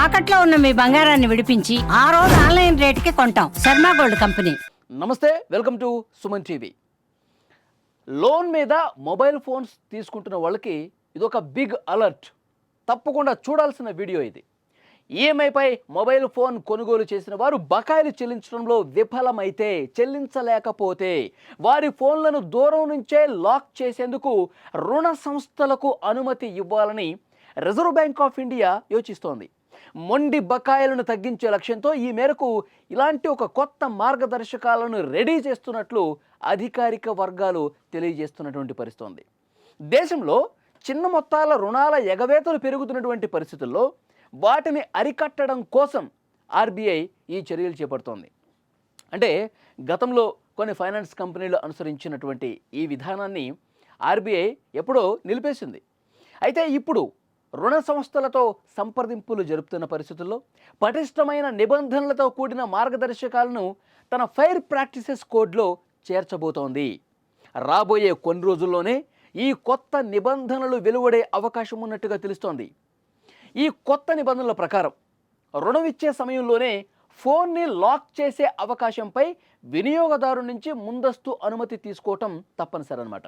తాకట్లో ఉన్న మీ బంగారాన్ని విడిపించి ఆ రోజు ఆన్లైన్ రేటుకి కొంటాం. Sharma gold company. నమస్తే, welcome to Suman TV. Loan మీద మొబైల్ ఫోన్స్ తీసుకుంటున్న వాళ్ళకి ఇదొక బిగ్ అలర్ట్. తప్పకుండా చూడాల్సిన వీడియో ఇది. ఈఎంఐపై మొబైల్ ఫోన్ కొనుగోలు చేసిన వారు బకాయిలు చెల్లించడంలో విఫలమైతే, చెల్లించలేకపోతే వారి ఫోన్లను దూరం నుంచే లాక్ చేసేందుకు రుణ సంస్థలకు అనుమతి ఇవ్వాలని రిజర్వ్ బ్యాంక్ ఆఫ్ ఇండియా యోచిస్తోంది. మొండి బకాయిలను తగ్గించే లక్ష్యంతో ఈ మేరకు ఇలాంటి ఒక కొత్త మార్గదర్శకాలను రెడీ చేస్తున్నట్లు అధికారిక వర్గాలు తెలియజేస్తున్నటువంటి పరిస్థితి. దేశంలో చిన్న మొత్తాల రుణాల ఎగవేతలు పెరుగుతున్నటువంటి పరిస్థితుల్లో వాటిని అరికట్టడం కోసం ఆర్బీఐ ఈ చర్యలు చేపడుతోంది. అంటే గతంలో కొన్ని ఫైనాన్స్ కంపెనీలు అనుసరించినటువంటి ఈ విధానాన్ని ఆర్బీఐ ఎప్పుడో నిలిపేసింది. అయితే ఇప్పుడు రుణ సంస్థలతో సంప్రదింపులు జరుపుతున్న పరిస్థితుల్లో పటిష్టమైన నిబంధనలతో కూడిన మార్గదర్శకాలను తన ఫెయిర్ ప్రాక్టీసెస్ కోడ్లో చేర్చబోతోంది. రాబోయే కొన్ని రోజుల్లోనే ఈ కొత్త నిబంధనలు వెలువడే అవకాశం ఉన్నట్టుగా తెలుస్తోంది. ఈ కొత్త నిబంధనల ప్రకారం రుణం ఇచ్చే సమయంలోనే ఫోన్ని లాక్ చేసే అవకాశంపై వినియోగదారు నుంచి ముందస్తు అనుమతి తీసుకోవటం తప్పనిసరి అన్నమాట.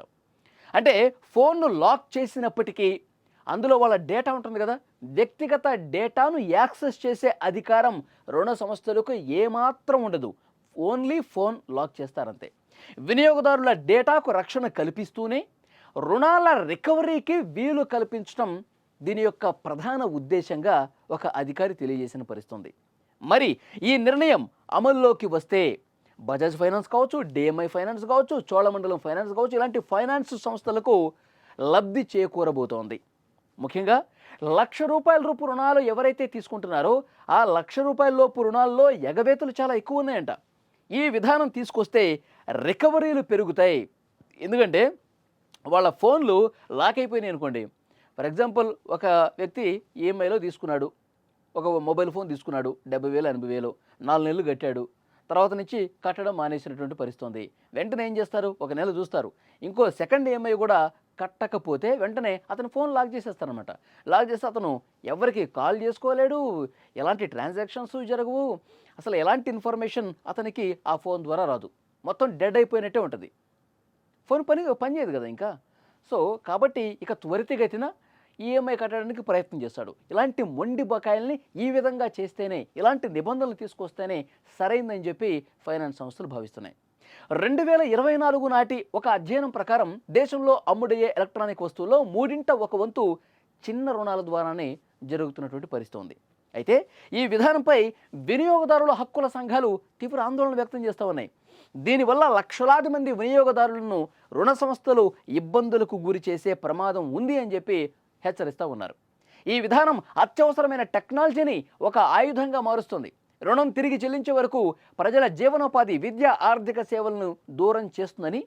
అంటే ఫోన్ను లాక్ చేసినప్పటికీ అందులో వాళ్ళ డేటా ఉంటుంది కదా, వ్యక్తిగత డేటాను యాక్సెస్ చేసే అధికారం రుణ సంస్థలకు ఏమాత్రం ఉండదు. ఓన్లీ ఫోన్ లాక్ చేస్తారంతే. వినియోగదారుల డేటాకు రక్షణ కల్పిస్తూనే రుణాల రికవరీకి వీలు కల్పించడం దీని యొక్క ప్రధాన ఉద్దేశంగా ఒక అధికారి తెలియజేసిన పరిస్థితి. మరి ఈ నిర్ణయం అమల్లోకి వస్తే బజాజ్ ఫైనాన్స్ కావచ్చు, డిఎంఐ ఫైనాన్స్ కావచ్చు, చోళమండలం ఫైనాన్స్ కావచ్చు, ఇలాంటి ఫైనాన్స్ సంస్థలకు లబ్ధి చేకూరబోతోంది. ముఖ్యంగా ₹1,00,000 రూపు రుణాలు ఎవరైతే తీసుకుంటున్నారో ఆ ₹1,00,000 లోపు రుణాల్లో ఎగవేతలు చాలా ఎక్కువ ఉన్నాయంట. ఈ విధానం తీసుకొస్తే రికవరీలు పెరుగుతాయి. ఎందుకంటే వాళ్ళ ఫోన్లు లాక్ అయిపోయినాయి అనుకోండి. ఫర్ ఎగ్జాంపుల్, ఒక వ్యక్తి ఈఎంఐలో తీసుకున్నాడు, ఒక మొబైల్ ఫోన్ తీసుకున్నాడు, 70,000 80,000, 4 నెలలు కట్టాడు. తర్వాత నుంచి కట్టడం మానేసినటువంటి పరిస్థితి. వెంటనే ఏం చేస్తారు, ఒక నెల చూస్తారు, ఇంకో సెకండ్ ఈఎంఐ కూడా కట్టకపోతే వెంటనే అతను ఫోన్ లాక్ చేసేస్తారనమాట. లాక్ చేస్తే అతను ఎవరికి కాల్ చేసుకోలేడు, ఎలాంటి ట్రాన్సాక్షన్స్ జరగవు, అసలు ఎలాంటి ఇన్ఫర్మేషన్ అతనికి ఆ ఫోన్ ద్వారా రాదు. మొత్తం డెడ్ అయిపోయినట్టే ఉంటుంది. ఫోన్ పనిచేయదు కదా ఇంకా. సో కాబట్టి ఇక త్వరితగతిన ఈఎంఐ కట్టడానికి ప్రయత్నం చేస్తాడు. ఇలాంటి మొండి బకాయిల్ని ఈ విధంగా చేస్తేనే, ఇలాంటి నిబంధనలు తీసుకొస్తేనే సరైందని చెప్పి ఫైనాన్స్ సంస్థలు భావిస్తున్నాయి. 2024 నాటి ఒక అధ్యయనం ప్రకారం దేశంలో అమ్ముడయ్యే ఎలక్ట్రానిక్ వస్తువుల్లో 1/3 వంతు చిన్న రుణాల ద్వారానే జరుగుతున్నటువంటి పరిస్థితి ఉంది. అయితే ఈ విధానంపై వినియోగదారుల హక్కుల సంఘాలు తీవ్ర ఆందోళన వ్యక్తం చేస్తూ ఉన్నాయి. దీనివల్ల లక్షలాది మంది వినియోగదారులను రుణ సంస్థలు ఇబ్బందులకు గురి చేసే ప్రమాదం ఉంది అని చెప్పి హెచ్చరిస్తూ ఉన్నారు. ఈ విధానం అత్యవసరమైన టెక్నాలజీని ఒక ఆయుధంగా మారుస్తుంది. రుణం తిరిగి చెల్లించే వరకు ప్రజల జీవనోపాధి, విద్య, ఆర్థిక సేవలను దూరం చేస్తుందని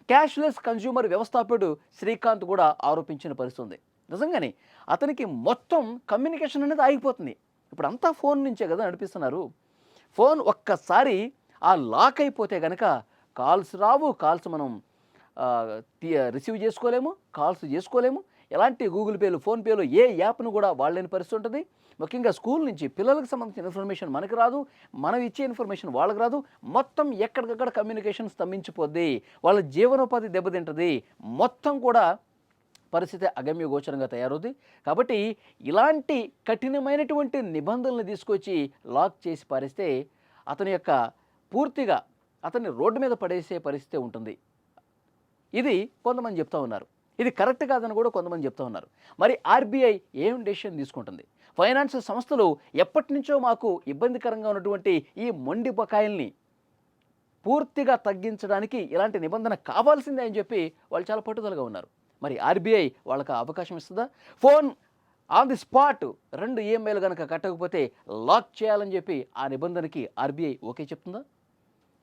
క్యాష్లెస్ కన్జ్యూమర్ వ్యవస్థాపకుడు శ్రీకాంత్ కూడా ఆరోపించిన పరిస్థితి. నిజంగానే అతనికి మొత్తం కమ్యూనికేషన్ అనేది ఆగిపోతుంది. ఇప్పుడు అంతా ఫోన్ నుంచే కదా నడిపిస్తున్నారు. ఫోన్ ఒక్కసారి ఆ లాక్ అయిపోతే కనుక కాల్స్ రావు, కాల్స్ మనం రిసీవ్ చేసుకోలేము, కాల్స్ చేసుకోలేము. ఎలాంటి గూగుల్ పేలు, ఫోన్పేలు, ఏ యాప్ను కూడా వాడలేని పరిస్థితి ఉంటుంది. ముఖ్యంగా స్కూల్ నుంచి పిల్లలకు సంబంధించిన ఇన్ఫర్మేషన్ మనకు రాదు, మనం ఇచ్చే ఇన్ఫర్మేషన్ వాళ్ళకి రాదు. మొత్తం ఎక్కడికక్కడ కమ్యూనికేషన్ స్తంభించిపోద్ది, వాళ్ళ జీవనోపాధి దెబ్బతింటుంది, మొత్తం కూడా పరిస్థితి అగమ్య గోచరంగా తయారవుతుంది. కాబట్టి ఇలాంటి కఠినమైనటువంటి నిబంధనలు తీసుకొచ్చి లాక్ చేసి పారేస్తే అతని యొక్క పూర్తిగా అతన్ని రోడ్డు మీద పడేసే పరిస్థితి ఉంటుంది. ఇది కొంతమంది చెప్తా ఉన్నారు. ఇది కరెక్ట్ కాదని కూడా కొంతమంది చెప్తా ఉన్నారు. మరి ఆర్బీఐ ఏం డెసిషన్ తీసుకుంటుంది? ఫైనాన్స్ సంస్థలు ఎప్పటి నుంచో మాకు ఇబ్బందికరంగా ఉన్నటువంటి ఈ మొండి బకాయిల్ని పూర్తిగా తగ్గించడానికి ఇలాంటి నిబంధన కావాల్సిందే అని చెప్పి వాళ్ళు చాలా పట్టుదలగా ఉన్నారు. మరి ఆర్బీఐ వాళ్ళకి అవకాశం ఇస్తుందా? ఫోన్ ఆన్ ది స్పాట్ 2 ఈఎంఐలు కనుక కట్టకపోతే లాక్ చేయాలని చెప్పి ఆ నిబంధనకి ఆర్బీఐ ఓకే చెప్తుందా?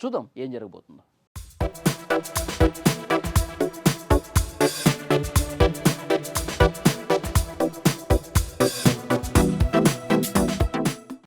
చూద్దాం ఏం జరగబోతుందో.